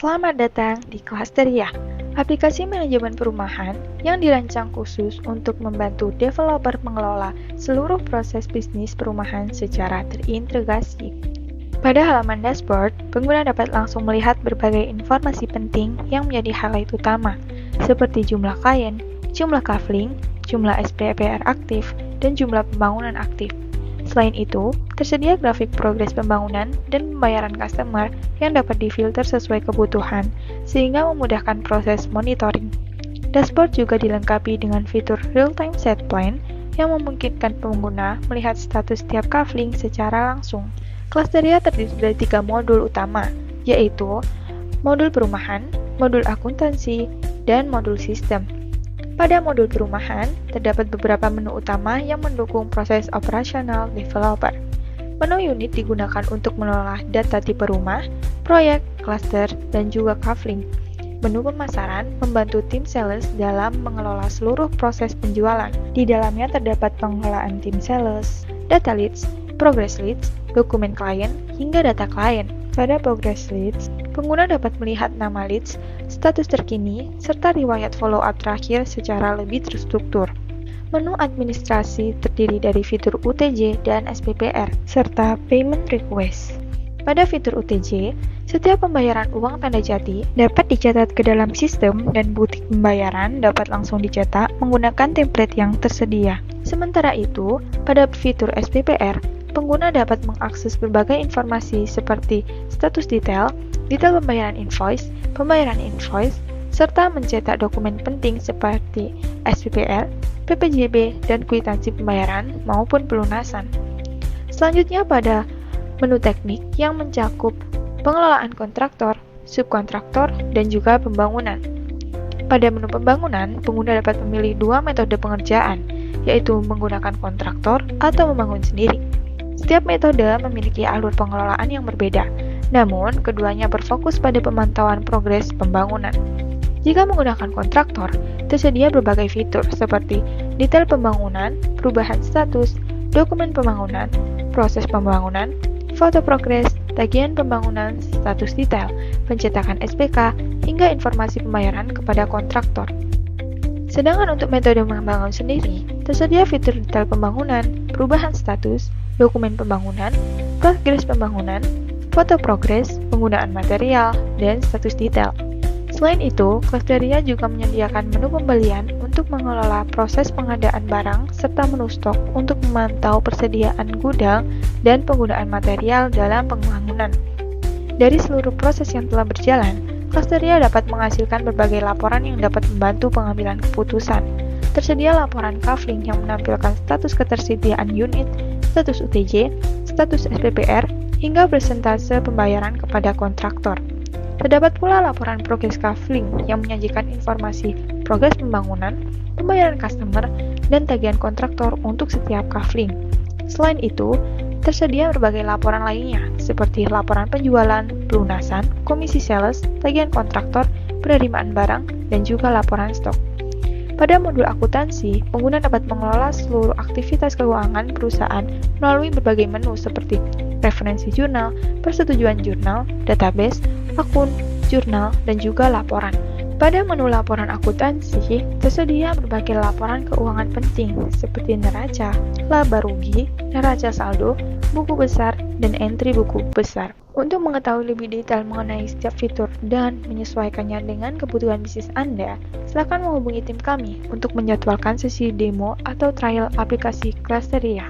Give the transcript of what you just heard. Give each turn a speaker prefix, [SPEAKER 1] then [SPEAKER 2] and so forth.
[SPEAKER 1] Selamat datang di Clusteria, aplikasi manajemen perumahan yang dirancang khusus untuk membantu developer mengelola seluruh proses bisnis perumahan secara terintegrasi. Pada halaman dashboard, pengguna dapat langsung melihat berbagai informasi penting yang menjadi highlight utama, seperti jumlah klien, jumlah kafling, jumlah SPPR aktif, dan jumlah pembangunan aktif. Selain itu, tersedia grafik progres pembangunan dan pembayaran customer yang dapat difilter sesuai kebutuhan, sehingga memudahkan proses monitoring. Dashboard juga dilengkapi dengan fitur real-time set plan yang memungkinkan pengguna melihat status setiap kafling secara langsung. Clusteria terdiri dari 3 modul utama, yaitu modul perumahan, modul akuntansi, dan modul sistem. Pada modul perumahan, terdapat beberapa menu utama yang mendukung proses operasional developer. Menu unit digunakan untuk mengolah data tipe rumah, proyek, cluster, dan juga kafling. Menu pemasaran membantu tim sales dalam mengelola seluruh proses penjualan. Di dalamnya terdapat pengelolaan tim sales, data leads, progress leads, dokumen klien, hingga data klien. Pada progress leads, pengguna dapat melihat nama leads, status terkini, serta riwayat follow-up terakhir secara lebih terstruktur. Menu administrasi terdiri dari fitur UTJ dan SPPR, serta payment request. Pada fitur UTJ, setiap pembayaran uang tanda jadi dapat dicatat ke dalam sistem dan butik pembayaran dapat langsung dicetak menggunakan template yang tersedia. Sementara itu, pada fitur SPPR, pengguna dapat mengakses berbagai informasi seperti status detail pembayaran invoice, serta mencetak dokumen penting seperti SPPR, PPJB, dan kwitansi pembayaran maupun pelunasan. Selanjutnya pada menu teknik yang mencakup pengelolaan kontraktor, subkontraktor, dan juga pembangunan. Pada menu pembangunan, pengguna dapat memilih 2 metode pengerjaan, yaitu menggunakan kontraktor atau membangun sendiri. Setiap metode memiliki alur pengelolaan yang berbeda, namun keduanya berfokus pada pemantauan progres pembangunan. Jika menggunakan kontraktor, tersedia berbagai fitur seperti detail pembangunan, perubahan status, dokumen pembangunan, proses pembangunan, foto progres, tagihan pembangunan, status detail, pencetakan SPK, hingga informasi pembayaran kepada kontraktor. Sedangkan untuk metode membangun sendiri, tersedia fitur detail pembangunan, perubahan status, dokumen pembangunan, progres pembangunan, foto progres, penggunaan material, dan status detail. Selain itu, Clusteria juga menyediakan menu pembelian untuk mengelola proses pengadaan barang serta menu stok untuk memantau persediaan gudang dan penggunaan material dalam pembangunan. Dari seluruh proses yang telah berjalan, Clusteria dapat menghasilkan berbagai laporan yang dapat membantu pengambilan keputusan. Tersedia laporan kafling yang menampilkan status ketersediaan unit, status UTJ, status SPPR, hingga persentase pembayaran kepada kontraktor. Terdapat pula laporan progres kafling yang menyajikan informasi progres pembangunan, pembayaran customer, dan tagihan kontraktor untuk setiap kafling. Selain itu, tersedia berbagai laporan lainnya seperti laporan penjualan, pelunasan, komisi sales, tagihan kontraktor, penerimaan barang, dan juga laporan stok. Pada modul akuntansi, pengguna dapat mengelola seluruh aktivitas keuangan perusahaan melalui berbagai menu seperti referensi jurnal, persetujuan jurnal, database, akun, jurnal, dan juga laporan. Pada menu laporan akuntansi, tersedia berbagai laporan keuangan penting seperti neraca, laba rugi, neraca saldo, buku besar, dan entry buku besar. Untuk mengetahui lebih detail mengenai setiap fitur dan menyesuaikannya dengan kebutuhan bisnis Anda, silakan menghubungi tim kami untuk menjadwalkan sesi demo atau trial aplikasi Clusteria.